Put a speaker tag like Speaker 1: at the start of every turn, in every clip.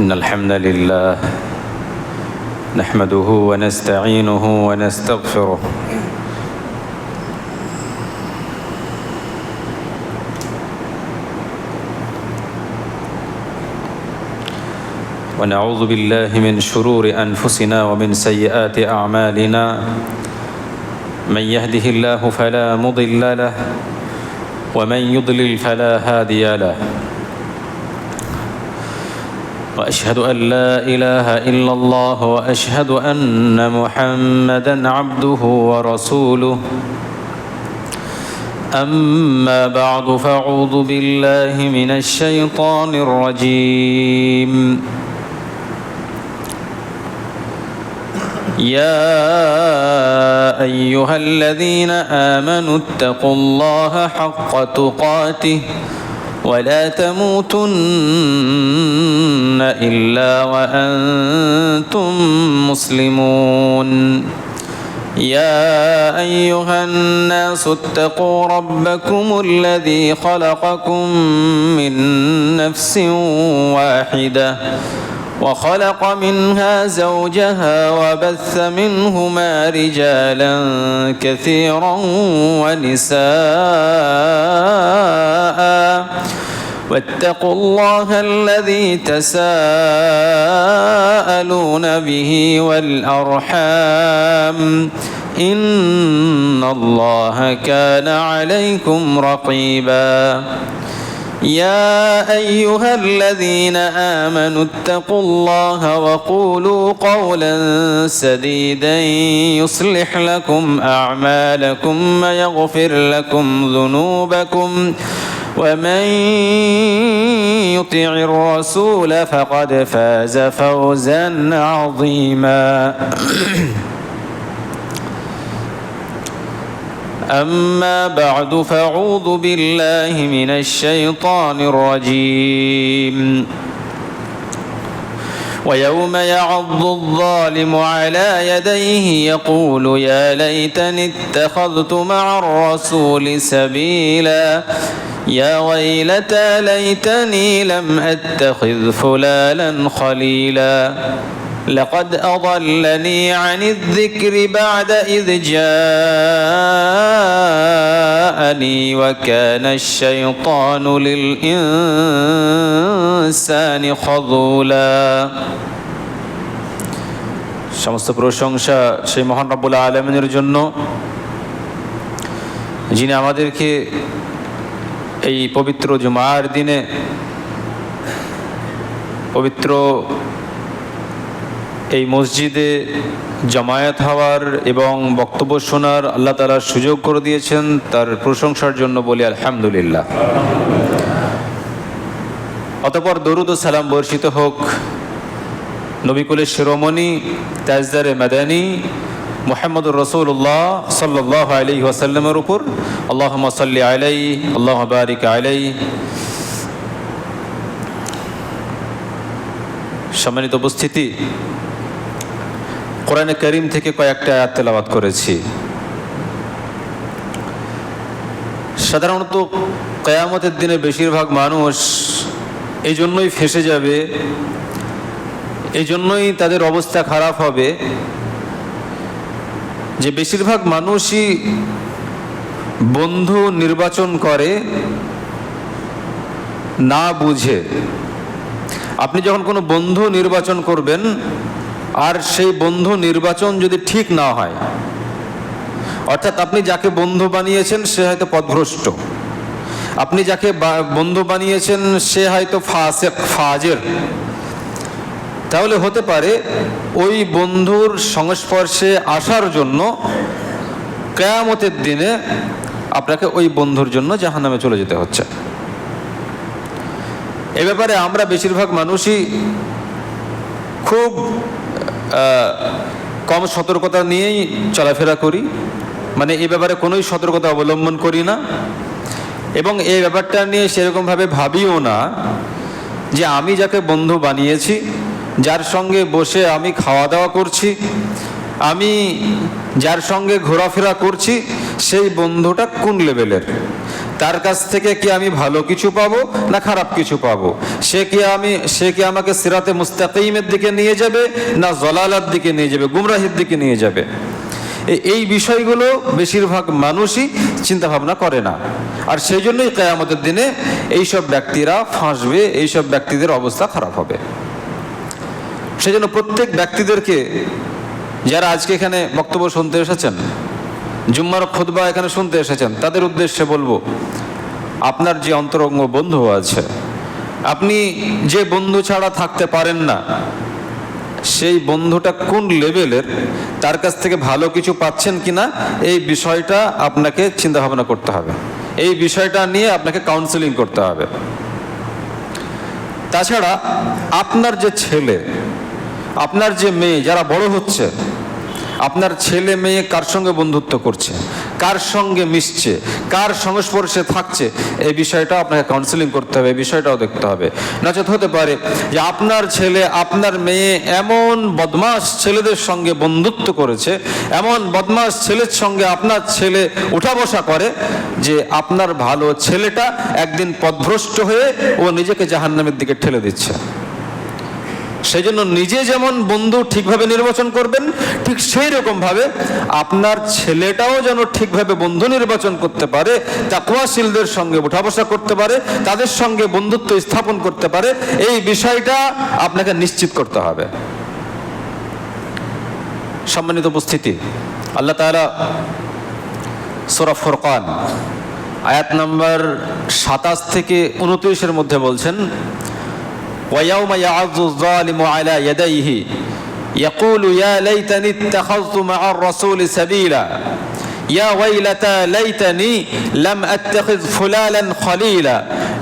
Speaker 1: إن الحمد لله نحمده ونستعينه ونستغفره ونعوذ بالله من شرور أنفسنا ومن سيئات أعمالنا من يهده الله فلا مضل له ومن يضلل فلا هادي له وأشهد أن لا إله إلا الله وأشهد أن محمدًا عبده ورسوله أما بعد فأعوذ بالله من الشيطان الرجيم يا أيها الذين آمنوا اتقوا الله حق تقاته ولا تموتن إلا وأنتم مسلمون يا أيها الناس اتقوا ربكم الذي خلقكم من نفس واحدة وخلق منها زوجها وبث منهما رجالا كثيرا ونساء واتقوا الله الذي تساءلون به والأرحام إن الله كان عليكم رقيبا يا أيها الذين آمنوا اتقوا الله وقولوا قولا سديدا يصلح لكم أعمالكم ويغفر لكم ذنوبكم ومن يطع الرسول فقد فاز فوزا عظيما أما بعد فأعوذ بالله من الشيطان الرجيم ويوم يعض الظالم على يديه يقول يا ليتني اتخذت مع الرسول سبيلا يا ويلتى ليتني لم أتخذ فلانا خليلا لقد أضلني عن الذكر بعد إذ جاءني وكان الشيطان للإنسان خذولا সমস্ত প্রশংসা সেই মহান রব্বুল আলামিনের জন্য, যিনি আমাদেরকে এই পবিত্র জুমার দিনে পবিত্র এই মসজিদে জামায়াত হওয়ার এবং বক্তব্য শোনার আল্লাহ তাআলা সুযোগ করে দিয়েছেন। তার প্রশংসার জন্য বলি আলহামদুলিল্লাহ। অতঃপর দরুদ ও সালাম বর্ষিত হোক নবীকুলের শিরোমণি তাজদারে মাদানী মুহাম্মদুর রাসূলুল্লাহ সাল্লাল্লাহু আলাইহি ওয়াসাল্লামের উপর। আল্লাহুম্মা সাল্লি আলাইহি আল্লাহুম্মা বারিক আলাইহি। সম্মানিত উপস্থিতি, কোরআনে কারীম থেকে কয়েকটা আয়াত তেলাওয়াত করেছি। সাধারণত কিয়ামতের দিনে বেশিরভাগ মানুষ এই জন্যই ফেঁসে যাবে, এই জন্যই তাদের অবস্থা খারাপ হবে যে বেশিরভাগ মানুষই বন্ধু নির্বাচন করে না বুঝে। আপনি যখন কোনো বন্ধু নির্বাচন করবেন আর সেই বন্ধু নির্বাচন যদি ঠিক না হয়, অর্থাৎ আপনি যাকে বন্ধু বানিয়েছেন সে হয়তো পথভ্রষ্ট, আপনি যাকে বন্ধু বানিয়েছেন সে হয়তো ফাসিক ফাজির, তাহলে হতে পারে ওই বন্ধুর সংস্পর্শে আসার জন্য কিয়ামতের দিনে আপনাকে ওই বন্ধুর জন্য জাহান্নামে চলে যেতে হচ্ছে। এ ব্যাপারে আমরা বেশিরভাগ মানুষই খুব কম সতর্কতা নিয়েই চলাফেরা করি, মানে এই ব্যাপারে কোনোই সতর্কতা অবলম্বন করি না এবং এই ব্যাপারটা নিয়ে সেরকমভাবে ভাবিও না যে আমি যাকে বন্ধু বানিয়েছি, যার সঙ্গে বসে আমি খাওয়া দাওয়া করছি, আমি যার সঙ্গে ঘোরাফেরা করছি, সেই বন্ধুটা কোন লেভেলের। তার কাছ থেকে কি আমি ভালো কিছু পাবো না খারাপ কিছু পাবো? সে কি আমাকে সিরাতে মুস্তাকিমের দিকে নিয়ে যাবে না জলালার দিকে নিয়ে যাবে, গুমরাহির দিকে নিয়ে যাবে? এই বিষয়গুলো বেশিরভাগ মানুষই চিন্তা ভাবনা করে না। আর সেই জন্যই কিয়ামতের দিনে এইসব ব্যক্তিরা ফাঁসবে, এইসব ব্যক্তিদের অবস্থা খারাপ হবে। সেই জন্য প্রত্যেক ব্যক্তিদেরকে, যারা আজকে এখানে বক্তব্য শুনতে এসেছেন, জুম্মার খুতবা এখানে শুনতে এসেছেন, তাদের উদ্দেশ্যে বলবো, আপনার যে অন্তরঙ্গ বন্ধু আছে, আপনি যে বন্ধু ছাড়া থাকতে পারেন না, সেই বন্ধুটা কোন লেভেলের, তার কাছ থেকে ভালো কিছু পাচ্ছেন কিনা, এই বিষয়টা আপনাকে চিন্তা ভাবনা করতে হবে। এই বিষয়টা নিয়ে আপনাকে কাউন্সেলিং করতে হবে। তাছাড়া আপনার যে ছেলে, আপনার যে মেয়ে যারা বড় হচ্ছে, আপনার ছেলে মেয়ে কার সঙ্গে বন্ধুত্ব করছে, কার সঙ্গে মিশছে, কার সংস্পর্শে থাকছে, এই বিষয়টা আপনাকে কাউন্সেলিং করতে হবে, এই বিষয়টাও দেখতে হবে। নচেত হতে পারে যে আপনার ছেলে, আপনার মেয়ে এমন বদমাশ ছেলেদের সঙ্গে বন্ধুত্ব করেছে, এমন বদমাশ ছেলের সঙ্গে আপনার ছেলে উঠা বসা করে, যে আপনার ভালো ছেলেটা একদিন পথভ্রষ্ট হয়ে ও নিজেকে জাহান্নামের দিকে ঠেলে দিচ্ছে। সেই জন্য নিজে যেমন বন্ধু ঠিকভাবে নির্বাচন করবেন, ঠিক সেই রকম ভাবে আপনার ছেলেটাও যেন ঠিকভাবে বন্ধু নির্বাচন করতে পারে, তাকওয়াশীলদের সঙ্গে উঠা বসা করতে পারে, তাদের সঙ্গে বন্ধুত্ব স্থাপন করতে পারে, এই বিষয়টা আপনাকে নিশ্চিত করতে হবে। সম্মানিত উপস্থিতি, আল্লাহ তাআলা সূরা ফুরকান আয়াত নম্বর 27 থেকে 29-এর মধ্যে বলছেন, وَيَوْمَ يَعَضُّ الظَّالِمُ عَلَى يَدَيْهِ يَقُولُ يَا لَيْتَنِي اتَّخَذْتُ مَعَ الرَّسُولِ سَبِيلًا يَا وَيْلَتَى لَيْتَنِي لَمْ أَتَّخِذْ فُلَانًا خَلِيلًا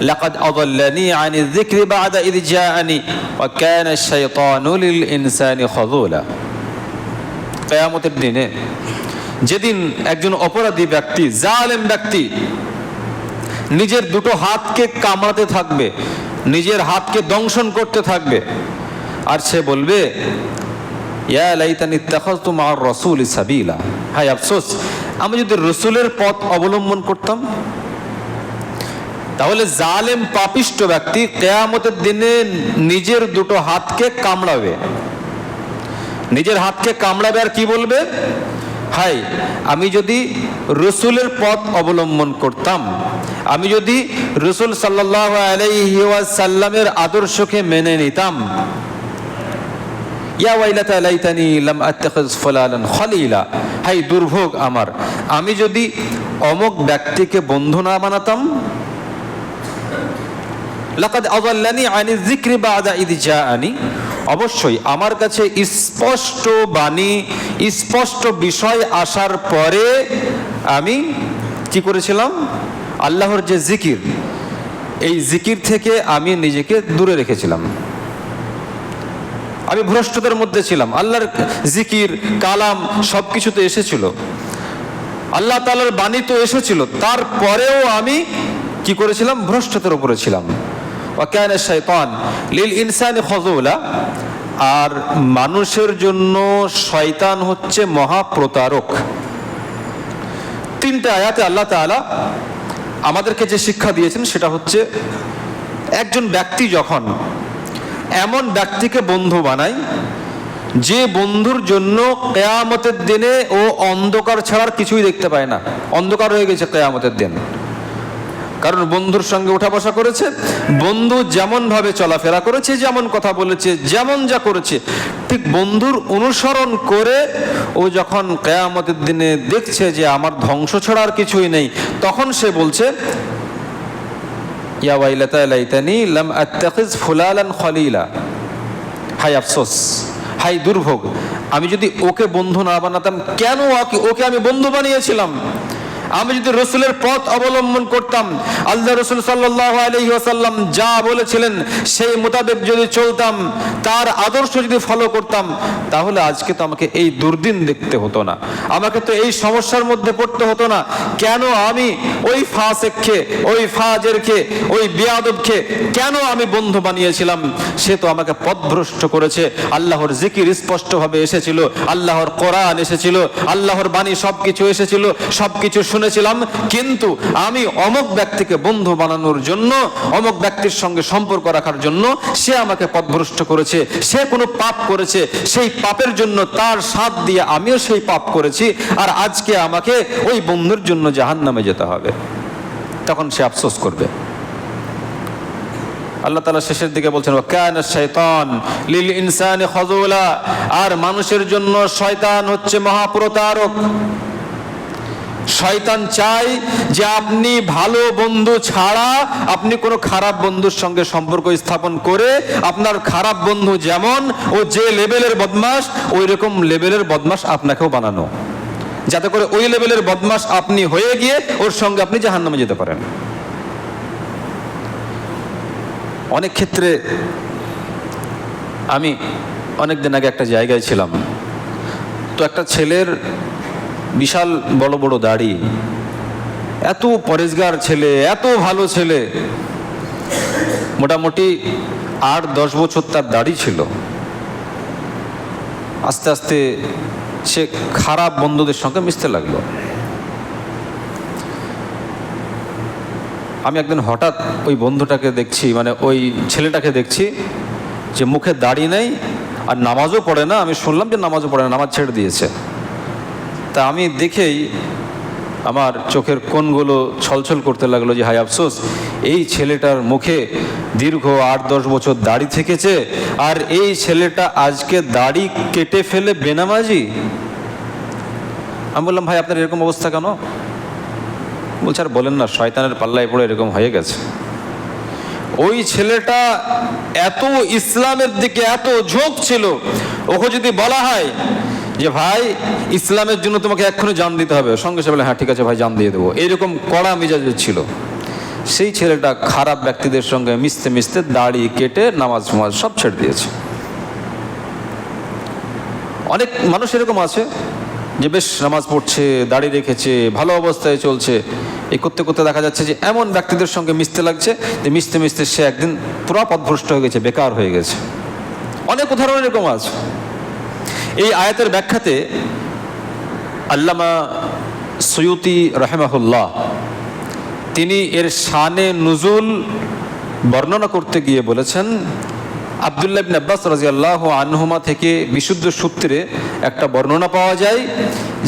Speaker 1: لَقَدْ أَضَلَّنِي عَنِ الذِّكْرِ بَعْدَ إِذْ جَاءَنِي وَكَانَ الشَّيْطَانُ لِلْإِنسَانِ خَذُولًا। কিয়ামতের দিনে যেদিন একজন অপরাধী ব্যক্তি, জালেম ব্যক্তি নিজের দুটো হাতকে কামড়াতে থাকবে, নিজের হাতকে দংশন করতে থাকবে, আর সে বলবে, ইয়া লাইতানি ইত্তাখাযতু মা'আর রাসূলি সাবিলা, হায় আফসোস, আমি যদি রসুলের পথ অবলম্বন করতাম। তাহলে জালেম পাপিষ্ট ব্যক্তি কিয়ামতের দিনে নিজের দুটো হাতকে কামড়াবে, নিজের হাতকে কামড়াবে, আর কি বলবে, হায়, আমি যদি রসুলের পথ অবলম্বন করতাম, আমি যদি রসুল সাল্লাল্লাহু আলাইহি ওয়াসাল্লামের আদর্শকে মেনে নিতাম। ইয়া ওয়াইলাতা লাইতানি লাম আত্তাখিজ ফুলানান খলিলা, হায় দুর্ভোগ আমার, আমি যদি অমুক ব্যক্তিকে বন্ধু না বানাতাম। লাকাদ আযাল্লানি আনিয যিকরি বা'দা ইয জাআনি, অবশ্যই আমার কাছে স্পষ্ট বাণী, স্পষ্ট বিষয় আসার পরে আমি কি করেছিলাম, আল্লাহর যে জিকির, এই জিকির থেকে আমি নিজেকে দূরে রেখেছিলাম। আমি ভ্রষ্টতার মধ্যে ছিলাম। আল্লাহর জিকির, কালাম সবকিছু তো এসেছিল, আল্লাহ তাআলার বাণী তো এসেছিল, তারপরেও আমি কি করেছিলাম, ভ্রষ্টতার উপরে ছিলাম। ওয়া কানা শাইতান লিল ইনসানি খাযুলা, আর মানুষের জন্য শয়তান হচ্ছে মহাপ্রতারক। তিনটা আয়াতে আল্লাহ তাআলা আমাদেরকে যে শিক্ষা দিয়েছেন সেটা হচ্ছে, একজন ব্যক্তি যখন এমন ব্যক্তিকে বন্ধু বানায় যে বন্ধুর জন্য কিয়ামতের দিনে ও অন্ধকার ছাড়ার কিছুই দেখতে পায় না, অন্ধকার হয়ে গেছে কিয়ামতের দিন, কারণ বন্ধুর সঙ্গে উঠা বসা করেছে, বন্ধু যেমন ভাবে চলাফেরা করেছে, যেমন কথা বলেছে, যেমন যা করেছে, ঠিক বন্ধুর অনুসরণ করে ও যখন কিয়ামতের দিনে দেখছে যে আমার ধ্বংস ছাড়া আর কিছুই নেই, তখন সে বলছে, ইয়া ওয়াইলাতা লাইতানি লাম আত্তাখিজ ফুলানান খলিলা, হায় আফসোস, হায় দুর্ভোগ, আমি যদি ওকে বন্ধু না বানাতাম। কেন ওকে আমি বন্ধু বানিয়েছিলাম? আমি যদি রসুলের পথ অবলম্বন করতাম, আল্লাহ রসুল সাল্লাল্লাহু আলাইহি ওয়াসাল্লাম যা বলেছিলেন সেই মোতাবেক যদি চলতাম, তার আদর্শ যদি ফলো করতাম, তাহলে আজকে তো আমাকে এই দুর্দিন দেখতে হতো না, আমাকে তো এই সমস্যার মধ্যে পড়তে হতো না। কেন আমি ওই ফাসিককে, ওই ফাজেরকে, ওই বেয়াদবকে কেন আমি বন্ধু বানিয়েছিলাম? সে তো আমাকে পথভ্রষ্ট করেছে। আল্লাহর জিকির স্পষ্টভাবে এসেছিল, আল্লাহর কোরআন এসেছিল, আল্লাহর বাণী সবকিছু এসেছিল, সবকিছু শুনে শুনেছিলাম, কিন্তু আমি অমুক ব্যক্তিকে বন্ধু বানানোর জন্য, অমুক ব্যক্তির সঙ্গে সম্পর্ক রাখার জন্য সে আমাকে পথভ্রষ্ট করেছে, সে কোনো পাপ করেছে, সেই পাপের জন্য তার সাথ দিয়ে আমিও সেই পাপ করেছি, আর আজকে আমাকে ওই বন্ধুর জন্য জাহান্নামে যেতে হবে। তখন সে আফসোস করবে। আল্লাহ তাআলা শেষের দিকে বলছেন, ওয়া কানা শাইতান লিল ইনসানি খাযুলা, আর মানুষের জন্য শয়তান হচ্ছে মহাপ্রতারক। শয়তান চায় যে আপনি ভালো বন্ধু ছাড়া আপনি কোনো খারাপ বন্ধুর সঙ্গে সম্পর্ক স্থাপন করে আপনার খারাপ বন্ধু যেমন ও যে লেভেলের বদমাশ ওই রকম লেভেলের বদমাশ আপনাকেও বানানো, যাতে করে ওই লেভেলের বদমাশ আপনি হয়ে গিয়ে ওর সঙ্গে আপনি জাহান্নামে যেতে পারেন। অনেক ক্ষেত্রে আমি অনেক দিন আগে একটা জায়গায় ছিলাম, তো একটা ছেলের বিশাল বড় বড় দাড়ি, এত পরেজগার ছেলে, এত ভালো ছেলে, মোটামুটি 8-10 বছর তার দাড়ি ছিল। আস্তে আস্তে সে খারাপ বন্ধুদের সঙ্গে মিশতে লাগলো। আমি একদিন হঠাৎ ওই বন্ধুটাকে দেখছি, মানে ওই ছেলেটাকে দেখছি যে মুখে দাড়ি নেই আর নামাজও পড়ে না। আমি শুনলাম যে নামাজও পড়ে না, নামাজ ছেড়ে দিয়েছে। তা আমি দেখেই আমার চোখের কোণগুলো ছলছল করতে লাগলো যে হায় আফসোস, এই ছেলেটার মুখে দীর্ঘ 8-10 বছর দাড়ি থেকেছে, আর এই ছেলেটা আজকে দাড়ি কেটে ফেলে বেনামাজি। আমি বললাম, ভাই আপনার এরকম অবস্থা কেন? বলছে, আর বলেন না, শয়তানের পাল্লায় পড়ে এরকম হয়ে গেছে। ওই ছেলেটা এত ইসলামের দিকে এত ঝোঁক ছিল, ওকে যদি বলা হয় যে ভাই ইসলামের জন্য তোমাকে এক্ষুনি জান দিতে হবে, সঙ্গে সঙ্গে বলে হ্যাঁ ঠিক আছে ভাই জান দিয়ে দেবো, এইরকম কড়া মেজাজের ছিল। সেই ছেলেটা খারাপ ব্যক্তিদের সঙ্গে মিশতে মিশতে দাড়ি কেটে নামাজ সব ছেড়ে দিয়েছে। অনেক মানুষ এরকম আছে যে বেশ নামাজ পড়ছে, দাড়ি রেখেছে, ভালো অবস্থায় চলছে, এই করতে করতে দেখা যাচ্ছে যে এমন ব্যক্তিদের সঙ্গে মিশতে লাগছে যে মিশতে মিশতে সে একদিন পুরো পথভ্রষ্ট হয়ে গেছে, বেকার হয়ে গেছে। অনেক উদাহরণ এরকম আছে। এই আয়াতের ব্যাখ্যাতে আল্লামা সুয়ুতি রাহিমাহুল্লাহ তিনি এর শানে নুজুল বর্ণনা করতে গিয়ে বলেছেন, আব্দুল্লাহ ইবনে আব্বাস রাদিয়াল্লাহু আনহুমা থেকে বিশুদ্ধ সূত্রে একটা বর্ণনা পাওয়া যায়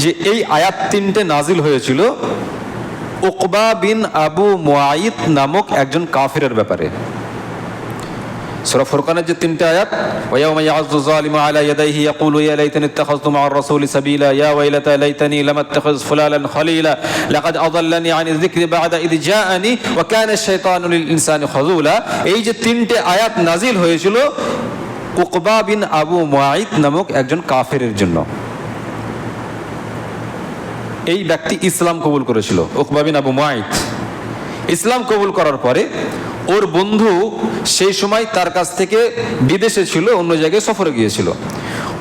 Speaker 1: যে এই আয়াত 3টে নাজিল হয়েছিল উকবা বিন আবু মুআইত নামক একজন কাফিরের ব্যাপারে। সূরা ফুরকানের যে 3টে আয়াত, ওয়া ইয়াউমা ইয়াযু যালিমু আলা ইয়াদাইহি ইয়াকুলু ইয়া লাইতানি ইত্তাখাযতু মা'আর রাসূলি সাবিলা ইয়া ওয়াইলাতা লাইতানি লাম আত্তাখিয ফুলানান খলিলা লাকাদ আযাল্লানি আনিয যিকরি বা'দা ইয জাআনি ওয়া কানা আশ-শাইতানু লিল ইনসানি খাযুলা। এই যে 3টে আয়াত নাজিল হয়েছিল উকবা বিন আবু মুআইত নামক একজন কাফিরের জন্য। এই ব্যক্তি ইসলাম কবুল করেছিল। উকবা বিন আবু মুআইত ইসলাম কবুল করার পরে ওর বন্ধু সেই সময় তার কাছ থেকে বিদেশে ছিল, অন্য জায়গায় সফরে গিয়েছিল।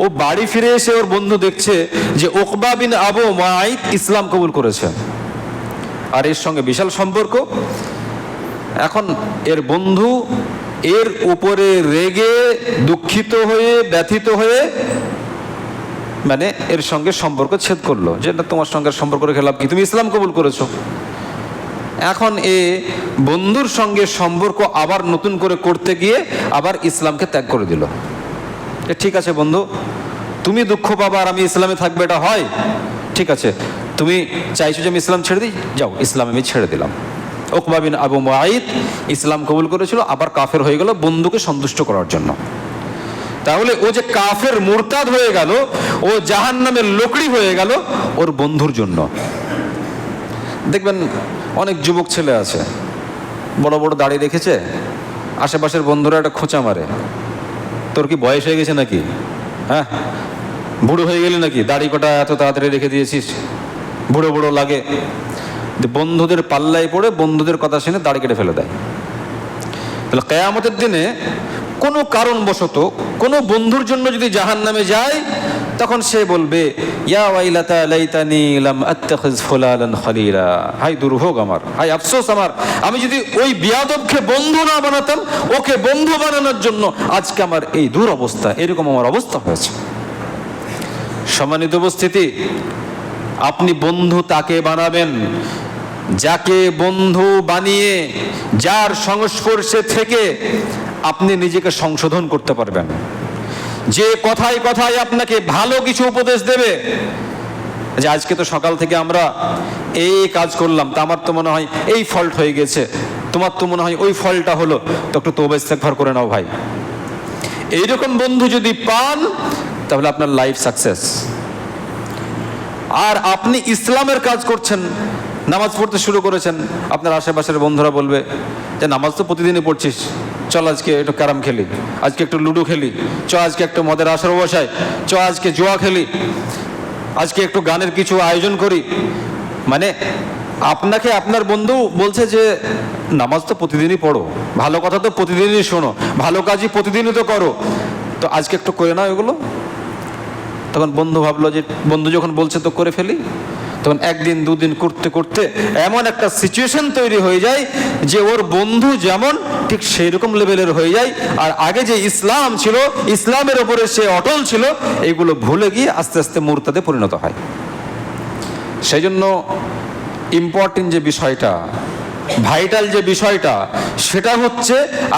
Speaker 1: ও বাড়ি ফিরে এসে ওর বন্ধু দেখছে যে উকবা বিন আবু মুআইত ইসলাম কবুল করেছে, আর এর সঙ্গে বিশাল সম্পর্ক। এখন এর বন্ধু এর উপরে রেগে দুঃখিত হয়ে ব্যথিত হয়ে মানে এর সঙ্গে সম্পর্ক ছেদ করলো, যে তোমার সঙ্গে সম্পর্ক রেখে লাভ কি, তুমি ইসলাম কবুল করেছো। এখন এ বন্ধুর সঙ্গে সম্পর্ক আবার নতুন করে করতে গিয়ে আবার ইসলামকে ত্যাগ করে দিল। ঠিক আছে বন্ধু, তুমি দুঃখ পাবা আর আমি ইসলামে থাকবে, এটা হয়? ঠিক আছে, তুমি চাইছো যে আমি ইসলাম ছেড়ে দিই, যাও, ইসলাম আমি ছেড়ে দিলাম। উকবা বিন আবু মুআইত ইসলাম কবুল করেছিল, আবার কাফের হয়ে গেল বন্ধুকে সন্তুষ্ট করার জন্য। তাহলে ও যে কাফের মুরতাদ হয়ে গেল, ও জাহান্নামের লোকড়ি হয়ে গেল ওর বন্ধুর জন্য। দেখবেন অনেক যুবক ছেলে আছে, বড় বড় দাড়ি রেখেছে, আশেপাশের বন্ধুরা একটা খোঁচা মারে, তোর কি বয়স হয়ে গেছে নাকি, হ্যাঁ বুড়ো হয়ে গেলি নাকি, দাড়ি কটা এত তাড়াতাড়ি রেখে দিয়েছিস, বুড়ো বুড়ো লাগে। বন্ধুদের পাল্লায় পড়ে বন্ধুদের কথা শুনে দাড়ি কেটে ফেলে দেয়। তাহলে কিয়ামতের দিনে কোনো কারণবশত কোনো বন্ধুর জন্য যদি জাহান্নামে যায়, তখন সে বলবে ইয়া ওয়াইলাতা লাইতানি লাম আত্তাখিজ ফুলানান খলিলা, হাই দুর্ভোগ আমার, হাই আফসোস আমার, আমি যদি ওই বিয়াদবকে বন্ধু না বানাতাম, ওকে বন্ধু বানানোর জন্য আজকে আমার এই দুরবস্থা, এরকম আমার অবস্থা হয়েছে। সম্মানিত উপস্থিতি, আপনি বন্ধু তাকে বানাবেন যাকে বন্ধু বানিয়ে যার সংস্পর্শে থেকে আপনি নিজেকে সংশোধন করতে পারবেন, যে কথায় কথায় আপনাকে ভালো কিছু উপদেশ দেবে। যে আজকে তো সকাল থেকে আমরা এই কাজ করলাম, তা আমার তো মনে হয় এই ফল্ট হয়ে গেছে, তোমার তো মনে হয় ওই ফলটা হলো, তো একটু তওবা ইস্তেগফার করে নাও ভাই। এইরকম বন্ধু যদি পান তাহলে আপনার লাইফ সাকসেস। আর আপনি ইসলামের কাজ করছেন, নামাজ পড়তে শুরু করেছেন, আপনার আশেপাশের বন্ধুরা বলবে যে নামাজ তো প্রতিদিনই পড়ছিস, চল আজকে একটু ক্যারাম খেলি, আজকে একটু লুডো খেলি, চ আজকে একটু মদের আসর বসাই, চ আজকে জুয়া খেলি, আজকে একটু গানের কিছু আয়োজন করি। মানে আপনাকে আপনার বন্ধু বলছে যে নামাজ তো প্রতিদিনই পড়ো, ভালো কথা তো প্রতিদিনই শোনো, ভালো কাজই প্রতিদিনই তো করো, তো আজকে একটু করে নাও এগুলো। তখন বন্ধু ভাবলো যে বন্ধু যখন বলছে তো করে ফেলি। তখন একদিন দুদিন করতে করতে এমন একটা সিচুয়েশন তৈরি হয়ে যায় যে ওর বন্ধু যেমন ঠিক সেই রকম লেভেলের হয়ে যায়, আর আগে যে ইসলাম ছিল, ইসলামের ওপরে সে অটল ছিল, এইগুলো ভুলে গিয়ে আস্তে আস্তে মুরতাদে পরিণত হয়। সেই জন্য ইম্পর্টেন্ট যে বিষয়টা, ভাইটাল যে বিষয়টা, সেটা হচ্ছে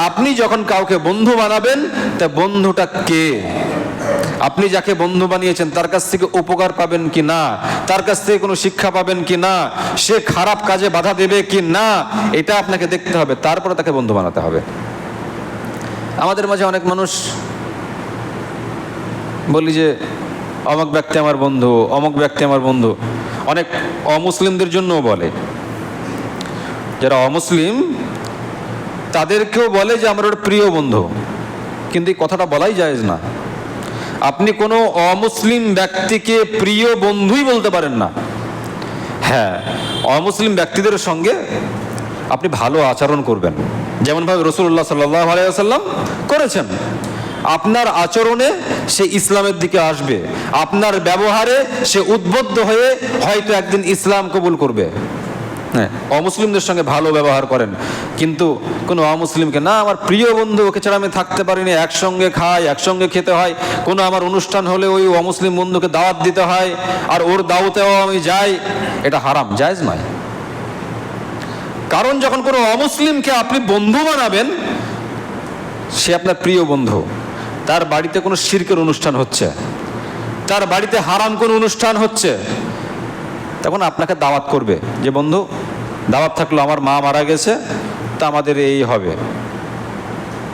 Speaker 1: আপনি যখন কাউকে বন্ধু বানাবেন, তা বন্ধুটা কে, আপনি যাকে বন্ধু বানিয়েছেন তার কাছ থেকে উপকার পাবেন কি না, তার কাছ থেকে কোনো শিক্ষা পাবেন কি না, সে খারাপ কাজে বাধা দেবে কি না, এটা আপনাকে দেখতে হবে, তারপরে তাকে বন্ধু বানাতে হবে। আমাদের মাঝে অনেক মানুষ বলি যে অমুক ব্যক্তি আমার বন্ধু, অমুক ব্যক্তি আমার বন্ধু। অনেক অমুসলিমদের জন্যও বলে, যারা অমুসলিম তাদেরকেও বলে যে আমার ওর প্রিয় বন্ধু, কিন্তু এই কথাটা বলাই জায়েজ না। আপনি কোনো অমুসলিম ব্যক্তিকে প্রিয় বন্ধুই বলতে পারেন না। হ্যাঁ, অমুসলিম ব্যক্তিদের সঙ্গে আপনি ভালো আচরণ করবেন, যেমনভাবে রাসূলুল্লাহ সাল্লাল্লাহু আলাইহি ওয়াসাল্লাম করেছেন। আপনার আচরণে সে ইসলামের দিকে আসবে, আপনার ব্যবহারে সে উদ্বুদ্ধ হয়ে হয়তো একদিন ইসলাম কবুল করবে। হ্যাঁ, অমুসলিমদের সঙ্গে ভালো ব্যবহার করেন, কিন্তু কোনো অমুসলিমকে না আমার প্রিয় বন্ধু, ওকে ছাড়া আমি থাকতে পারিনি, একসঙ্গে খাই, একসঙ্গে খেতে হয়, কোনো আমার অনুষ্ঠান হলে ওই অমুসলিম বন্ধুকে দাওয়াত দিতে হয়, আর ওর দাওয়াতেও আমি যাই, এটা হারাম, জায়েজ নয়। কারণ যখন কোনো অমুসলিমকে আপনি বন্ধু বানাবেন, সে আপনার প্রিয় বন্ধু, তার বাড়িতে কোনো শিরকের অনুষ্ঠান হচ্ছে, তার বাড়িতে হারাম কোনো অনুষ্ঠান হচ্ছে, তখন আপনাকে দাওয়াত করবে যে বন্ধু দাওয়াত থাকলো, আমার মা মারা গেছে, তা আমাদের এই হবে।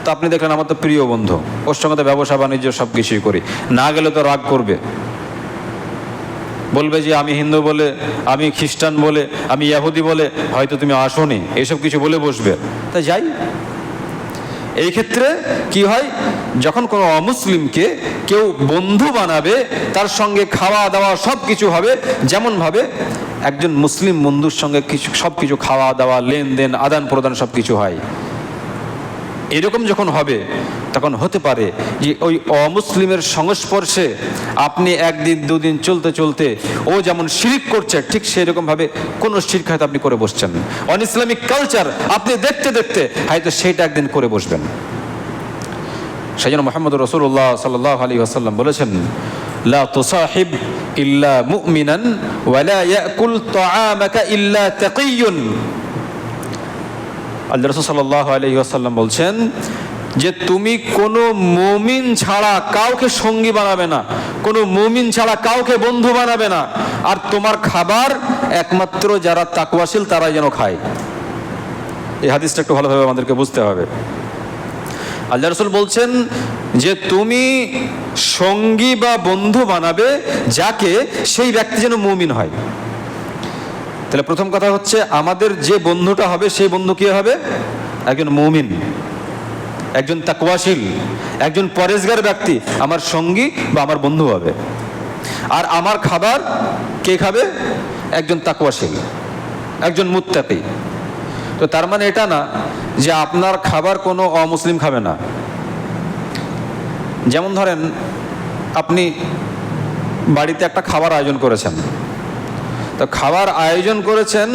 Speaker 1: তো আপনি দেখলেন আমার তো প্রিয় বন্ধু, ওর সঙ্গে তো ব্যবসা বাণিজ্য সব কিছুই করি, না গেলে তো রাগ করবে, বলবে যে আমি হিন্দু বলে, আমি খ্রিস্টান বলে, আমি ইহুদি বলে হয়তো তুমি আসোনি, এইসব কিছু বলে বসবে। তা যাই, এই ক্ষেত্রে কি হয়, যখন কোনো অমুসলিমকে কেউ বন্ধু বানাবে, তার সঙ্গে খাওয়া দাওয়া সব কিছু হবে যেমনভাবে একজন মুসলিম বন্ধুর সঙ্গে কিছু সব কিছু খাওয়া দাওয়া, লেনদেন, আদান প্রদান সব কিছু হয়। এরকম যখন হবে, তখন হতে পারে যে ওই অমুসলিমের সংস্পর্শে আপনি একদিন দুদিন চলতে চলতে ও যেমন শিরক করছে, ঠিক সেই রকমভাবে কোনো শিরক হয়তো আপনি করে বসছেন, অন ইসলামিক কালচার আপনি দেখতে দেখতে হয়তো সেইটা একদিন করে বসবেন। সেই জন্য মুহাম্মদ রাসূলুল্লাহ সাল্লাল্লাহু আলাইহি ওয়াসাল্লাম বলেছেন, লা তুসাহিব ইল্লা মুমিনান ওয়া লা ইয়াকুল তাআমাকা ইল্লা তাকিয়্যুন। আল্লাহ রাসূল সাল্লাল্লাহু আলাইহি ওয়াসাল্লাম বলছেন যে তুমি কোনো মুমিন ছাড়া কাউকে সঙ্গী বানাবে না, কোনো মুমিন ছাড়া কাউকে বন্ধু বানাবে না, আর তোমার খাবার একমাত্র যারা তাকওয়াশীল তারাই যেন খায়। এই হাদিসটা একটু ভালোভাবে আমাদেরকে বুঝতে হবে। আল্লাহ রাসূল বলছেন যে তুমি সঙ্গী বা বন্ধু বানাবে যাকে, সেই ব্যক্তি যেন মুমিন হয়। তাহলে প্রথম কথা হচ্ছে আমাদের যে বন্ধুটা হবে সেই বন্ধু কি হবে, একজন মুমিন, একজন তাকওয়াশীল, একজন পরেজগার ব্যক্তি আমার সঙ্গী বা আমার বন্ধু হবে। আর আমার খাবার কে খাবে, একজন তাকওয়াশীল, একজন মুত্তাকি। তো তার মানে এটা না যে আপনার খাবার কোনো অমুসলিম খাবে না। যেমন ধরেন আপনি বাড়িতে একটা খাবার আয়োজন করেছেন, তো খাবার আয়োজন করেছেন,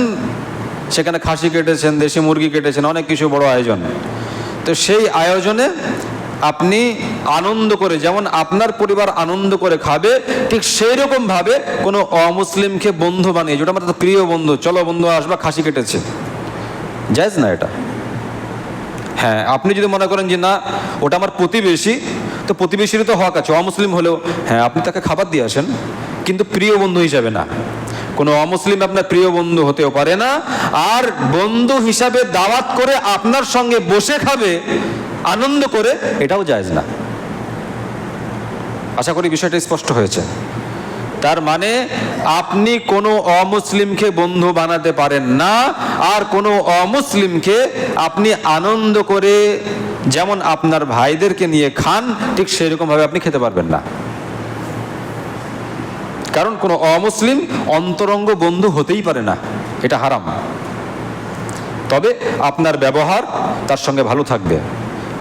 Speaker 1: সেখানে খাসি কেটেছেন, দেশি মুরগি কেটেছেন, অনেক কিছু বড় আয়োজন। তো সেই আয়োজনে আপনি আনন্দ করে, যেমন আপনার পরিবার আনন্দ করে খাবে, ঠিক সেই রকম ভাবে কোনো অমুসলিমকে বন্ধু বানিয়ে, যেটা আমার তো প্রিয় বন্ধু, চলো বন্ধু আসবা, খাসি কেটেছে, জায়েজ না এটা। হ্যাঁ, আপনি যদি মনে করেন যে না ওটা আমার প্রতিবেশী, তো প্রতিবেশীরও তো হক আছে, অমুসলিম হলেও, হ্যাঁ আপনি তাকে খাবার দিয়ে আসেন, কিন্তু প্রিয় বন্ধু হিসাবে না। কোনো অমুসলিম আপনার প্রিয় বন্ধু হতেও পারে না, আর বন্ধু হিসাবে দাওয়াত করে আপনার সঙ্গে বসে খাবে আনন্দ করে, এটাও জায়েজ না। আশা করি বিষয়টা স্পষ্ট হয়েছে। তার মানে আপনি কোনো অমুসলিমকে বন্ধু বানাতে পারেন না, আর কোনো অমুসলিমকে আপনি আনন্দ করে যেমন আপনার ভাইদেরকে নিয়ে খান, ঠিক সেরকম ভাবে আপনি খেতে পারবেন না। কারণ কোনো অমুসলিম অন্তরঙ্গ বন্ধু হতেই পারে না, এটা হারাম। তবে আপনার ব্যবহার তার সঙ্গে ভালো থাকবে,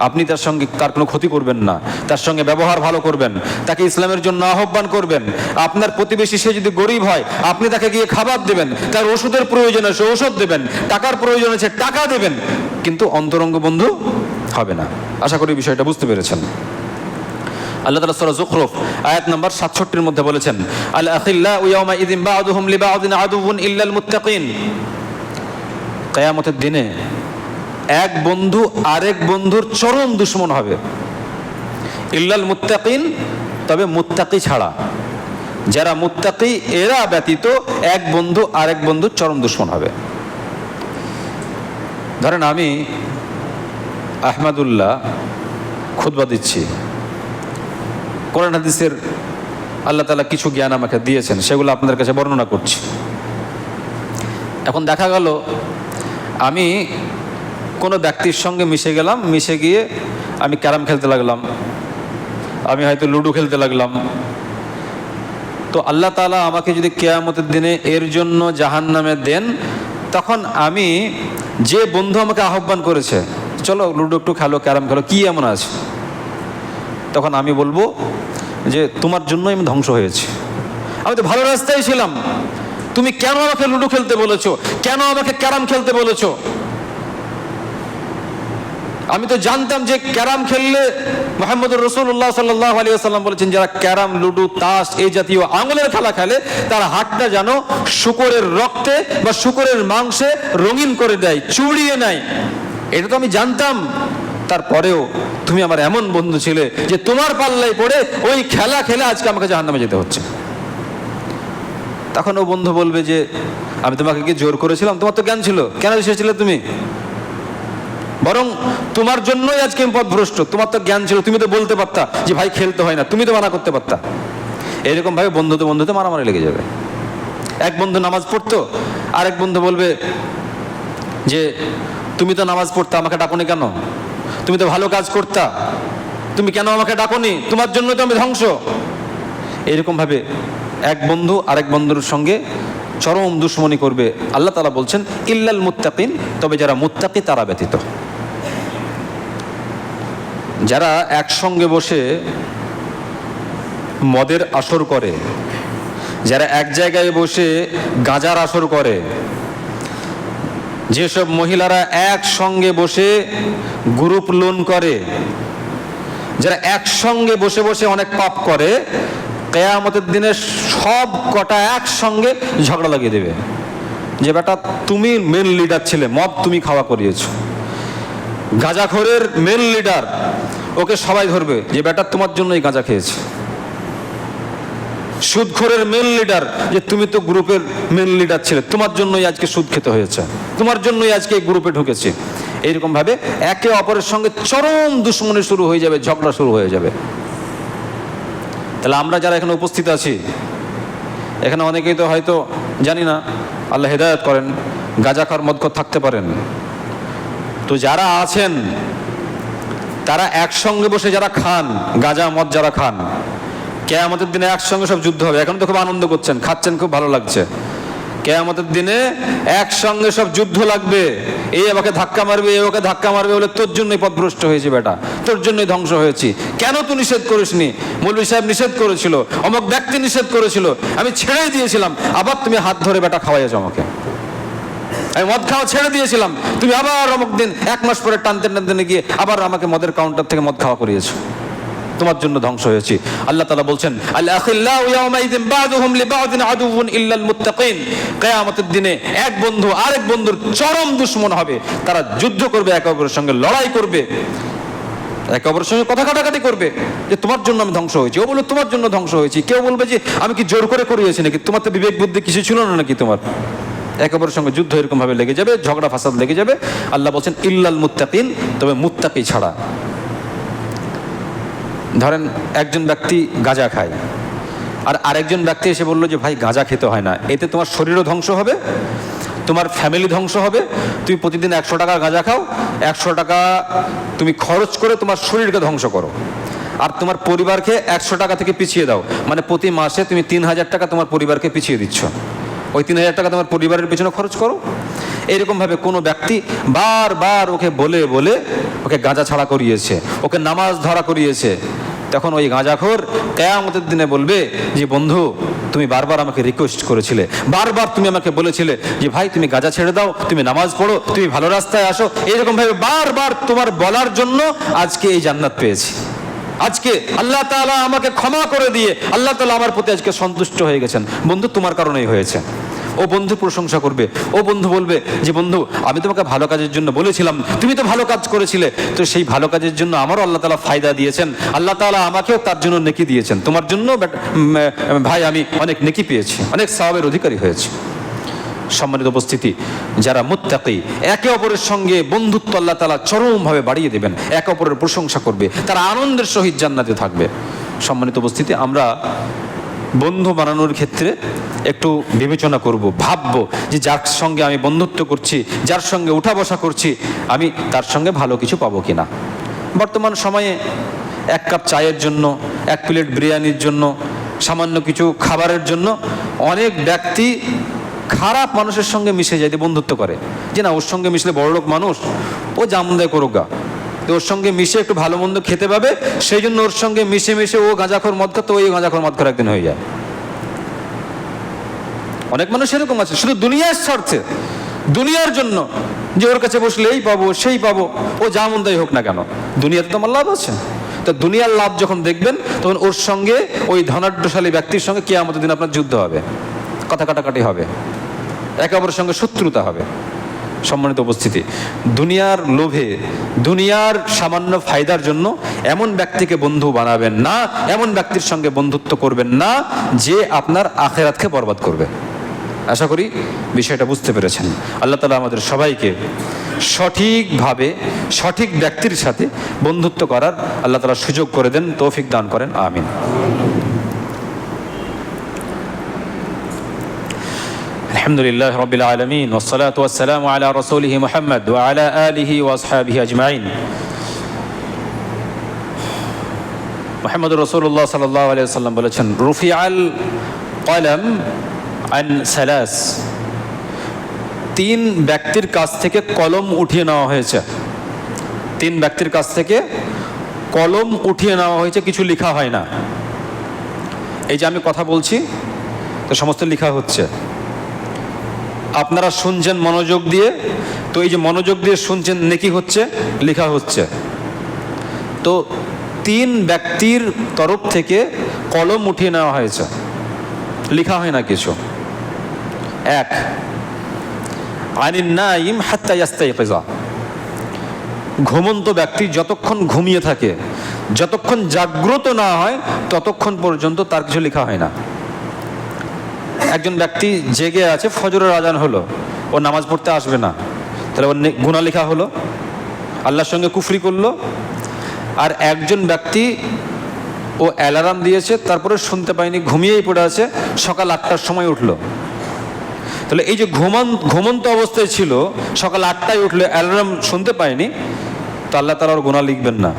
Speaker 1: আপনি তার সঙ্গে তার কোনো ক্ষতি করবেন না, তার সঙ্গে ব্যবহার ভালো করবেন, তাকে ইসলামের জন্য আহ্বান করবেন। আপনার প্রতিবেশী সে যদি গরিব হয়, আপনি তাকে গিয়ে খাবার দেবেন, তার ওষুধের প্রয়োজন আছে ওষুধ দেবেন, টাকার প্রয়োজন আছে টাকা দেবেন, কিন্তু অন্তরঙ্গ বন্ধু হবে না। আশা করি বিষয়টা বুঝতে পেরেছেন। আল্লাহ তাআলা সূরা যুখরুফ আয়াত নাম্বার 67 মধ্যে বলেছেন, আল আখিল্লাউ ইয়াওমা ইযিন বা'দুহুম লিবা'দিন আদুউন ইল্লাল মুত্তাকিন। কিয়ামতের দিনে এক বন্ধু আরেক বন্ধুর চরম দুশমন হবে, ইল্লাল মুত্তাকিন, তবে মুত্তাকি ছাড়া। যারা মুত্তাকি এরা ব্যতীত এক বন্ধু আরেক বন্ধুর চরম দুশমন হবে। ধরেন আমি আহমদুল্লাহ খুতবা দিচ্ছি, কোরআন হাদিসের আল্লাহ তাআলা কিছু জ্ঞান আমাকে দিয়েছেন, সেগুলো আপনাদের কাছে বর্ণনা করছি। এখন দেখা গেল আমি কোনো ব্যক্তির সঙ্গে মিশে গেলাম, মিশে গিয়ে আমি ক্যারাম খেলতে লাগলাম, আমি হয়তো লুডো খেলতে লাগলাম। তো আল্লাহ তাআলা আমাকে যদি কিয়ামতের দিনে এর জন্য জাহান্নামে দেন, তখন আমি যে বন্ধু আমাকে আহ্বান করেছে চলো লুডো একটু খেলো, ক্যারাম খেলো, কি এমন আছে, তখন আমি বলবো যে তোমার জন্যই আমি ধ্বংস হয়েছি, আমি তো ভালো রাস্তায় ছিলাম, তুমি কেন আমাকে লুডো খেলতে বলেছো, কেন আমাকে ক্যারাম খেলতে বলেছো? আমি তো জানতাম যে ক্যারাম খেললে মুহাম্মদুর রাসূলুল্লাহ সাল্লাল্লাহু আলাইহি ওয়াসাল্লাম বলেছেন, যারা ক্যারাম লুডো তাস এই জাতীয় আঙুলের খেলা খেলে তার হাতটা যেন শূকরের রক্তে বা শূকরের মাংসে রঙিন করে দেয়, চুড়িয়ে নেয়। এটা তো আমি জানতাম, তারপরেও তুমি আমার এমন বন্ধু ছিলে যে তোমার পাল্লায় পড়ে ওই খেলা খেলে আজকে আমাকে জাহান্নামে যেতে হচ্ছে। তখন ও বন্ধু বলবে যে আমি তোমাকে কি জোর করেছিলাম, তোমার তো জ্ঞান ছিল, কেন এসেছিলে তুমি? বরং তোমার জন্যই আজকে আমি পথভ্রষ্ট, তোমার তো জ্ঞান ছিল, তুমি তো বলতে পারতা যে ভাই খেলতে হয় না, তুমি তো মানা করতে পারতা। এরকম ভাবে বন্ধুতে মারামারি লেগে যাবে। এক বন্ধু নামাজ পড়তো, আরেক বন্ধু বলবে যে তুমি তো নামাজ পড়তা, আমাকে ডাকোনি কেন? তুমি তো ভালো কাজ করতা, তুমি কেন আমাকে ডাকোনি? তোমার জন্য তো আমি ধ্বংস। এরকম ভাবে এক বন্ধু আরেক বন্ধুর সঙ্গে চরম দুশমনি করবে। আল্লাহ তাআলা বলছেন ইল্লাল মুত্তাকিন, তবে যারা মুত্তাকি তারা ব্যতীত। যারা একসঙ্গে বসে মদের আসর করে, যারা এক জায়গায় বসে গাঁজার আসর করে, যেসব মহিলারা একসঙ্গে বসে গ্রুপ লোন করে, যারা একসঙ্গে বসে বসে অনেক পাপ করে, কিয়ামতের দিনে সব কটা একসঙ্গে ঝগড়া লাগিয়ে দেবে যে বেটা তুমি মেন লিডার ছিলে, মদ তুমি খাওয়া করিয়েছো। গাঁজাখোরের মেন লিডার, ওকে সবাই ধরবে যে বেটা তোমার জন্যই গাঁজা খেয়েছে। সুদখোরের মেন লিডার, যে তুমি তো গ্রুপের মেন লিডার ছিলে, তোমার জন্যই আজকে সুদ খেতে হয়েছে, তোমার জন্যই আজকে এই গ্রুপে ঢুকেছি। এইরকম ভাবে একে অপরের সঙ্গে চরম দুশমনি শুরু হয়ে যাবে, ঝগড়া শুরু হয়ে যাবে। তাহলে আমরা যারা এখানে উপস্থিত আছি, এখানে অনেকেই তো হয়তো জানি না, আল্লাহ হেদায়েত করেন, গাঁজাখোর মদখোর থাকতে পারেন। তো যারা আছেন তারা একসঙ্গে বসে যারা খান, গাঁজা মদ যারা খান, কিয়ামতের দিনে একসঙ্গে সব যুদ্ধ হবে। এখন তো খুব আনন্দ করছেন, খাচ্ছেন, খুব ভালো লাগছে। কিয়ামতের দিনে একসঙ্গে সব যুদ্ধ লাগবে, এই আমাকে ধাক্কা মারবে, এই ওকে ধাক্কা মারবে, বলে তোর জন্যই পথভ্রষ্ট হয়েছে বেটা, তোর জন্যই ধ্বংস হয়েছি। কেন তুই নিষেধ করিসনি? মৌলভী সাহেব নিষেধ করেছিল, অমুক ব্যক্তি নিষেধ করেছিল, আমি ছেড়ে দিয়েছিলাম, আবার তুমি হাত ধরে বেটা খাওয়াইছো আমাকে। আমি মদ খাওয়া ছেড়ে দিয়েছিলাম, তুমি আবার অমুক দিন 1 মাস পরে টানতে টানতে গিয়ে আবার আমাকে মদের কাউন্টার থেকে মদ খাওয়া করিয়েছো, তোমার জন্য ধ্বংস হয়েছি। আল্লাহ তাআলা বলছেন আল আখিল্লাউ ইয়াওমাইযিন বা'দুহুম লিবা'দিন আদুউন ইল্লাল মুত্তাকিন, কিয়ামতের দিনে এক বন্ধু আরেক বন্ধুর চরম দুশমন হবে, তারা যুদ্ধ করবে, একে অপরের সঙ্গে লড়াই করবে, একে অপরের সঙ্গে কথা কাটাকাটি করবে যে তোমার জন্য আমি ধ্বংস হয়েছি, ও বলবে তোমার জন্য ধ্বংস হয়েছি, কেউ বলবে যে আমি কি জোর করে করিয়েছি নাকি, তোমার তো বিবেক বুদ্ধি কিছু ছিল না নাকি তোমার। একে অপরের সঙ্গে যুদ্ধ এরকম ভাবে লেগে যাবে, ঝগড়া ফাসাদ লেগে যাবে। আল্লাহ বলছেন ইল্লাল মুত্তাকিন, তবে মুত্তাকি ছাড়া। ধরেন একজন ব্যক্তি গাঁজা খায়, আর আরেকজন ব্যক্তি এসে বললো যে ভাই গাঁজা খেতে হয় না, এতে তোমার শরীরও ধ্বংস হবে, তোমার ফ্যামিলি ধ্বংস হবে। তুমি প্রতিদিন 100 টাকা গাঁজা খাও, 100 টাকা তুমি খরচ করে তোমার শরীরকে ধ্বংস করো, আর তোমার পরিবারকে 100 টাকা থেকে পিছিয়ে দাও, মানে প্রতি মাসে তুমি 3000 টাকা তোমার পরিবারকে পিছিয়ে দিচ্ছ, ওই 3000 টাকা তোমার পরিবারের পেছনে খরচ করো। এইরকমভাবে কোনো ব্যক্তি বারবার ওকে বলে বলে ওকে গাঁজা ছাড়া করিয়েছে, ওকে নামাজ ধরা করিয়েছে, তখন ওই গাঁজাখোর কিয়ামতের দিনে বলবে যে বন্ধু তুমি বারবার আমাকে রিকোয়েস্ট করেছিলে, বারবার তুমি আমাকে বলেছিলে যে ভাই তুমি গাঁজা ছেড়ে দাও, তুমি নামাজ পড়ো, তুমি ভালো রাস্তায় আসো, এইরকমভাবে বারবার তোমার বলার জন্য আজকে এই জান্নাত পেয়েছি, আজকে আল্লাহ তাআলা আমাকে ক্ষমা করে দিয়ে আল্লাহ তাআলা আমার প্রতি আজকে সন্তুষ্ট হয়ে গেছেন, বন্ধু তোমার কারণেই হয়েছে। ও বন্ধু প্রশংসা করবে, ও বন্ধু বলবে যে বন্ধু আমি তোমাকে ভালো কাজের জন্য বলেছিলাম, তুমি তো ভালো কাজ করেছিলে, তো সেই ভালো কাজের জন্য আমারও আল্লাহ তাআলা ফায়দা দিয়েছেন, আল্লাহ তাআলা আমাকেও তার জন্য নেকি দিয়েছেন, তোমার জন্য ভাই আমি অনেক নেকি পেয়েছি, অনেক সওয়াবের অধিকারী হয়েছি। সম্মানিত উপস্থিতি, যারা মুত্তাকি একে অপরের সঙ্গে বন্ধুত্ব আল্লাহ তাআলা চরমভাবে বাড়িয়ে দেবেন, একে অপরের প্রশংসা করবে, তারা আনন্দের সহিত জান্নাতে থাকবে। সম্মানিত উপস্থিতি, আমরা বন্ধু বানানোর ক্ষেত্রে একটু বিবেচনা করব, ভাববো যে যার সঙ্গে আমি বন্ধুত্ব করছি, যার সঙ্গে উঠা বসা করছি, আমি তার সঙ্গে ভালো কিছু পাবো কিনা। বর্তমান সময়ে 1 কাপ চায়ের জন্য, 1 প্লেট বিরিয়ানির জন্য, সামান্য কিছু খাবারের জন্য অনেক ব্যক্তি খারাপ মানুষের সঙ্গে মিশে যায়, বন্ধুত্ব করে যে না ওর সঙ্গে মিশলে বড়লোক মানুষ, ও জামদায় করুক গা, তো ওর সঙ্গে মিশে একটু ভালো মন্দ খেতে পাবে, সেই জন্য ওর সঙ্গে মিশে মিশে ও গাঁজাখোর মদ খায়, তো ওই গাঁজাখোর মদ খাওয়ার একদিন হয়ে যায়। অনেক মানুষ এরকম আছে শুধু দুনিয়ার স্বার্থে, দুনিয়ার জন্য, যে ওর কাছে বসলে এই পাবো সেই পাবো, ও যা মন্দাই হোক না কেন, দুনিয়াতে তো আমার লাভ আছে। তো দুনিয়ার লাভ যখন দেখবেন তখন ওর সঙ্গে, ওই ধনাঢ্যশালী ব্যক্তির সঙ্গে কিয়ামতের দিন আপনার যুদ্ধ হবে, কথা কাটাকাটি হবে, একে অপরের সঙ্গে শত্রুতা হবে। সম্মানিত উপস্থিতি, দুনিয়ার লোভে, দুনিয়ার সামান্য ফায়দার জন্য এমন ব্যক্তিকে বন্ধু বানাবেন না, এমন ব্যক্তির সঙ্গে বন্ধুত্ব করবেন না যে আপনার আখিরাতকে বরবাদ করবে। আশা করি বিষয়টা বুঝতে পেরেছেন। আল্লাহ তাআলা আমাদের সবাইকে সঠিকভাবে সঠিক ব্যক্তির সাথে বন্ধুত্ব করার আল্লাহ তাআলা সুযোগ করে দেন, তৌফিক দান করেন, আমিন। আলহামদুলিল্লাহ রাব্বিল আলামিন ওয়াসসালাতু ওয়াসসালামু আলা রাসূলিহি মুহাম্মদ ওয়া আলা আলিহি ওয়া আসহাবিহি আজমাইন। মুহাম্মদুর রাসূলুল্লাহ সাল্লাল্লাহু আলাইহি ওয়াসাল্লাম বলেছেন, রুফিআল কলম আন সালাস, 3 ব্যক্তির কাছ থেকে কলম উঠিয়ে নেওয়া হয়েছে, 3 ব্যক্তির কাছ থেকে কলম উঠিয়ে নেওয়া হয়েছে, কিছু লেখা হয় না। এই যে আমি কথা বলছি তো সমস্ত লেখা হচ্ছে, আপনারা শুনছেন মনোযোগ দিয়ে, তো এই যে মনোযোগ দিয়ে শুনছেন নেকি হচ্ছে, লেখা হচ্ছে। তো 3 ব্যক্তির তরফ থেকে কলম উঠিয়ে নেওয়া হয়েছে, লেখা হয় না কিছু। 1, আনিন নাইম হাত্তা ইয়াস্তাইকিযা, ঘুমন্ত ব্যক্তি যতক্ষণ ঘুমিয়ে থাকে, যতক্ষণ জাগ্রত না হয় ততক্ষণ পর্যন্ত তার কিছু লেখা হয় না। একজন ব্যক্তি জেগে আছে, ফজরের আজান হলো, ও নামাজ পড়তে আসবে না, তাহলে ওর গুনাহ লেখা হলো, আল্লাহর সঙ্গে কুফরি করলো। আর একজন ব্যক্তি ও অ্যালার্ম দিয়েছে, তারপরে শুনতে পায়নি, ঘুমিয়েই পড়ে আছে, সকাল 8টার সময় উঠলো, তাহলে এই যে ঘুমন্ত অবস্থায় ছিল, সকাল 8টায় উঠলো, অ্যালার্ম শুনতে পায়নি, তো আল্লাহ তাআলা ওর গুনাহ লিখবেন না,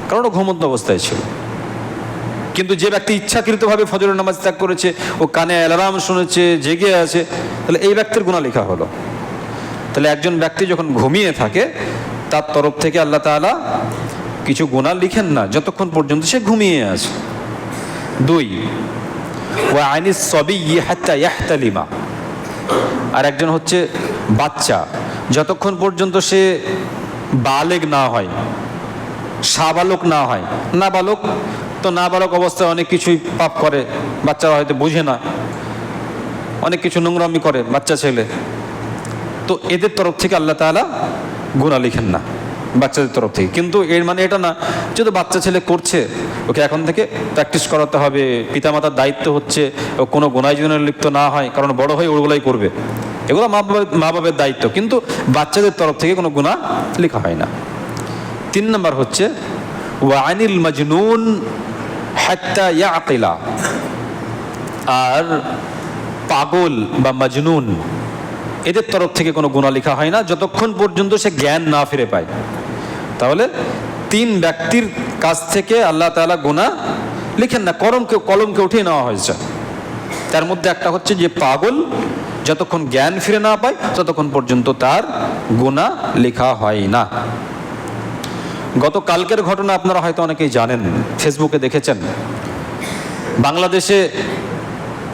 Speaker 1: কারণ ও ঘুমন্ত অবস্থায় ছিল। কিন্তু যে ব্যক্তি ইচ্ছাকৃতভাবে ফজরের নামাজ ত্যাগ করেছে, ও কানে অ্যালার্ম শুনেছে, জেগে আছে, তাহলে এই ব্যক্তির গুনাহ লেখা হলো। তাহলে একজন ব্যক্তি যখন ঘুমিয়ে থাকে, তার তরফ থেকে আল্লাহ তাআলা কিছু গুনাহ লিখেন না যতক্ষণ পর্যন্ত সে ঘুমিয়ে আছে। 2, ওয়া আনিস সাবিয়্যি হাত্তা ইয়াহতালিমা, আর একজন হচ্ছে বাচ্চা, যতক্ষণ পর্যন্ত সে বালেগ না হয়, সাবালক না হয়। নাবালক তো নাবালক অবস্থায় অনেক কিছুই পাপ করে, বাচ্চারা হয়তো বোঝে না, অনেক কিছু নোংরামি করে বাচ্চা ছেলে। তো এদের তরফ থেকে আল্লাহ তাআলা গুনাহ লিখেন না বাচ্চাদের তরফ থেকে। কিন্তু এর মানে এটা না যেহেতু বাচ্চা ছেলে করছে, ওকে এখন থেকে প্র্যাকটিস করাতে হবে, পিতামাতার দায়িত্ব হচ্ছে ও কোনো গুনায় যেন লিপ্ত না হয়, কারণ বড় হয়ে ওগুলাই করবে, এগুলো মা বাবার দায়িত্ব, কিন্তু বাচ্চাদের তরফ থেকে কোনো গুনাহ লেখা হয় না। 3 নম্বর হচ্ছে ওয়া আনিল মাজনুন হাত্তা ইয়াকিলা, আর পাগল বা মাজনুন এদের তরফ থেকে কোনো গুনাহ লেখা হয় না যতক্ষণ পর্যন্ত সে জ্ঞান না ফিরে পায়। তাহলে 3 ব্যক্তির কাছ থেকে আল্লাহ তাআলা গুনাহ লিখেন না, কলমকে উঠিয়ে নেওয়া হয়েছে। তার মধ্যে একটা হচ্ছে যে পাগল যতক্ষণ জ্ঞান ফিরে না পায় ততক্ষণ পর্যন্ত তার গুনাহ লেখা হয় না। গত কালকের ঘটনা আপনারা হয়তো অনেকেই জানেন, ফেসবুকে দেখেছেন। বাংলাদেশে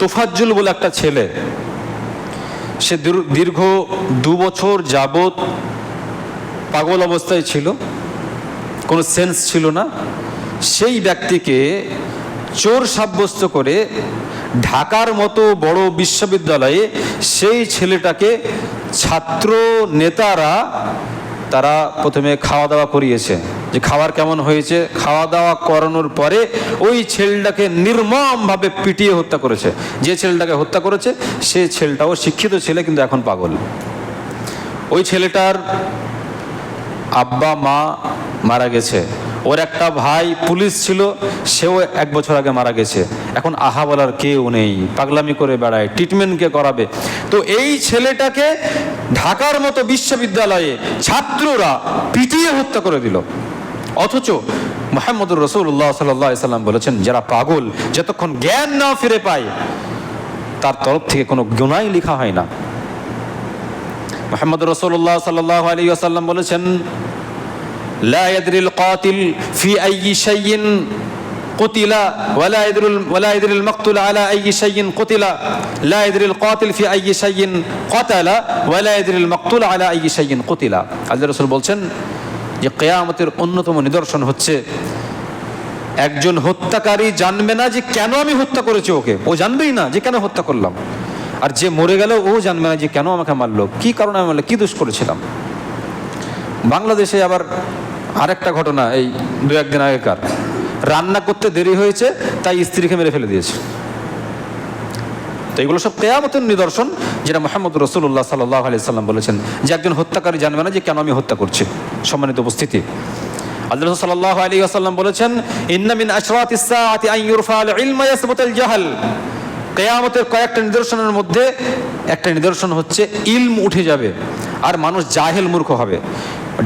Speaker 1: তোফাজ্জুল বলে একটা ছেলে, সে দীর্ঘ 2 বছর যাবৎ পাগল অবস্থায় ছিল, কোনো সেন্স ছিল না। সেই ব্যক্তিকে চোর সাব্যস্ত করে ঢাকার মতো বড় বিশ্ববিদ্যালয়ে সেই ছেলেটাকে ছাত্র নেতারা তারা প্রথমে খাওয়া দাওয়া করিয়েছে, যে খাবার কেমন হয়েছে। খাওয়া দাওয়া করানোর পরে ওই ছেলেটাকে নির্মমভাবে পিটিয়ে হত্যা করেছে। যে ছেলেটাকে হত্যা করেছে সে ছেলেটাও শিক্ষিত ছেলে, কিন্তু এখন পাগল। ওই ছেলেটার আব্বা মা মারা গেছে, ওর একটা ভাই পুলিশ ছিল, সেও 1 বছর আগে মারা গেছে। এখন আহা বলার কেউ নেই, পাগলামি করে বেড়ায়, ট্রিটমেন্ট কে করাবে? তো এই ছেলেটাকে ঢাকার মতো বিশ্ববিদ্যালয়ে ছাত্ররা পিটিয়ে হত্যা করে দিল। অথচ মুহাম্মদুর রাসূলুল্লাহ সাল্লাল্লাহু আলাইহি সাল্লাম বলেছেন, যারা পাগল যতক্ষণ জ্ঞান না ফিরে পায় তার তরফ থেকে কোনো গুনাহ লেখা হয় না। মুহাম্মদুর রাসূলুল্লাহ সাল্লাল্লাহু আলাইহি ওয়াসাল্লাম বলেছেন, لا يدري القاتل في أي شيء قتل ولا يدري المقتول على أي شيء قتل لا يدري القاتل في أي شيء قتل ولا يدري المقتول على أي شيء قتل। আল্লাহ রাসূল বলছেন যে কিয়ামতের অন্যতম নিদর্শন হচ্ছে একজন হত্যাকারী জানবে না যে কেন আমি হত্যা করেছি ওকে, ও জানবেই না যে কেন হত্যা করলাম। আর যে মরে গেল ও জানবে না যে কেন আমাকে মারলো, কি কারণে আমি মারলো, কি দোষ করেছিলাম। বাংলাদেশে আবার আরেকটা ঘটনা, এই 2-1 দিন আগেকার, রান্না করতে দেরি হয়েছে তাই স্ত্রীকে মেরে ফেলে দিয়েছে। তো এগুলো সব কিয়ামতের নিদর্শন, যেটা মুহাম্মদ রাসূলুল্লাহ সাল্লাল্লাহু আলাইহি সাল্লাম বলেছেন যে একজন হত্যাকারী জানবে না যে কেন আমি হত্যা করছি। সম্মানিত উপস্থিতি, আল্লাহ রাসূল সাল্লাল্লাহু আলাইহি ওয়াসাল্লাম বলেছেন, ইন্না মিন আশরাতিস সাআতি আন ইরফাল ইলমা ইয়াসবুতুল জাহল। কিয়ামতের কয়েকটা নিদর্শনের মধ্যে একটা নিদর্শন হচ্ছে ইলম উঠে যাবে আর মানুষ জাহেল মূর্খ হবে।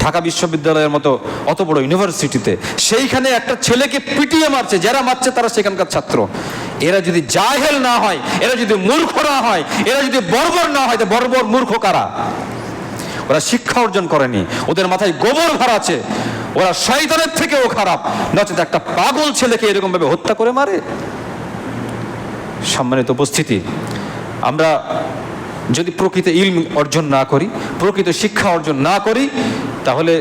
Speaker 1: ঢাকা বিশ্ববিদ্যালয়ের মতো অত বড় ইউনিভার্সিটিতে সেইখানে একটা ছেলেকে পিটিয়ে মারছে, যারা মারছে তারা সেখানকার ছাত্র। এরা যদি জাহেল না হয়, এরা যদি মূর্খ না হয়, এরা যদি বর্বর না হয়, তো বর্বর মূর্খ কারা? ওরা শিক্ষা অর্জন করেনি, ওদের মাথায় গোবর ভরা আছে, ওরা শয়তানের থেকেও খারাপ। নচেত একটা পাগল ছেলেকে এরকম ভাবে হত্যা করে মারে। সম্মানিত উপস্থিতি, আমরা যদি প্রকৃত ইলম অর্জন না করি, প্রকৃত শিক্ষা অর্জন না করি, তাহলে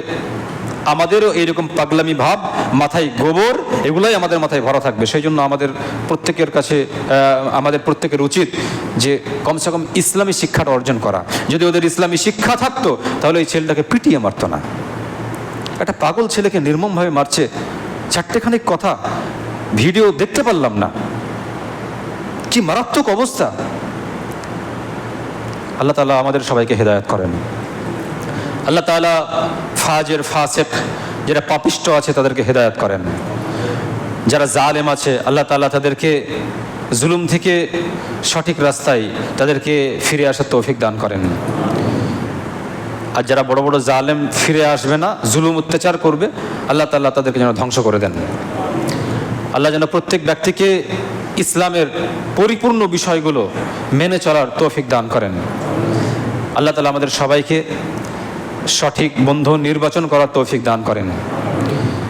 Speaker 1: আমাদেরও এইরকম পাগলামি ভাব, মাথায় গোবর, এগুলাই আমাদের মাথায় ভরা থাকবে। সেই জন্য আমাদের প্রত্যেকের উচিত যে কমসে কম ইসলামী শিক্ষাটা অর্জন করা। যদি ওদের ইসলামী শিক্ষা থাকতো তাহলে এই ছেলেটাকে পিটিয়ে মারতো না। একটা পাগল ছেলেকে নির্মমভাবে মারছে, 4টেখানিক কথা ভিডিও দেখতে পারলাম না, কি মারাত্মক অবস্থা। আল্লাহ তাআলা আমাদের সবাইকে হেদায়েত করেন। আল্লাহ তাআলা ফাজের ফাসিক যারা পাপিষ্ট আছে তাদেরকে হেদায়েত করেন। যারা জালেম আছে আল্লাহ তাআলা তাদেরকে জুলুম থেকে সঠিক রাস্তায় তাদেরকে ফিরে আসার তৌফিক দান করেন। আর যারা বড় বড় জালেম ফিরে আসবে না, জুলুম অত্যাচার করবে, আল্লাহ তাআলা তাদেরকে যেন ধ্বংস করে দেন। আল্লাহ যেন প্রত্যেক ব্যক্তিকে ইসলামের পরিপূর্ণ বিষয়গুলো মেনে চলার তৌফিক দান করেন। আল্লাহ তাআলা আমাদের সবাইকে সঠিক বন্ধু নির্বাচন করার তৌফিক দান করেন।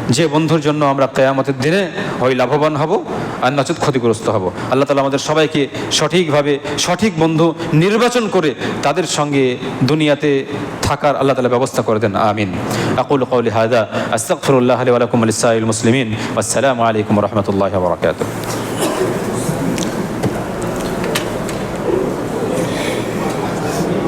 Speaker 1: যে বন্ধুর জন্য আমরা কিয়ামতের দিনে হয় লাভবান হব আর নচেত ক্ষতিগ্রস্ত হব। আল্লাহ তাআলা আমাদের সবাইকে সঠিকভাবে সঠিক বন্ধু নির্বাচন করে তাদের সঙ্গে দুনিয়াতে থাকার আল্লাহ তাআলা ব্যবস্থা করে দেন। আমিন। আকুলু কওলি হাযা আস্তাগফিরুল্লাহ লি ওয়া লাকুম ওয়া লিসাইরিল মুসলিমিন। ওয়াসসালামু আলাইকুম ওয়া রাহমাতুল্লাহি ওয়া বারাকাতুহু।